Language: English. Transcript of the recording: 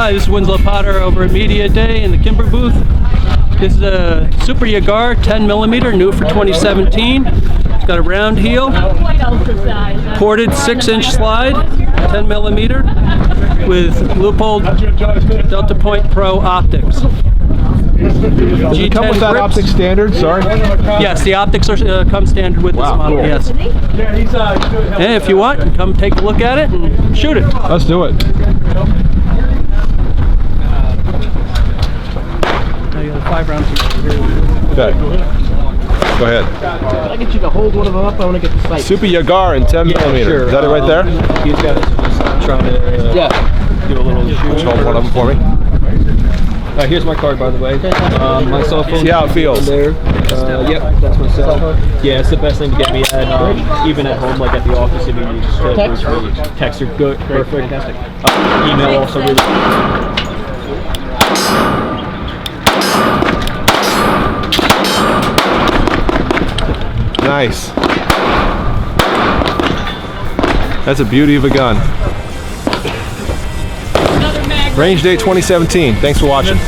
Hi, this is Winslow Potter over at Media Day in the Kimber booth. This is a Super Gare 10mm, new for 2017. It's got a round heel, ported 6-inch slide, 10mm, with Leupold Delta Point Pro optics. Does it come with that optic standard? Sorry. Yes, the optics are come standard with this model. Cool. Yes. And if you want, come take a look at it and shoot it. Let's do it. I got 5 rounds here. Okay. Go ahead. Can I get you to hold one of them up? I want to get the sight. Super Gare in 10mm. Sure. Is that it right there? These guys are just trying to do a little shoot. Hold one of them for me. Here's my card, by the way. My cell phone. See how it feels. There. Yep, that's my cell phone. Yeah, it's the best thing to get me at, even at home, like at the office, if you need to text. Text are good, perfect. Fantastic. Email also really. Nice. That's a beauty of a gun. Range Day 2017. Thanks for watching.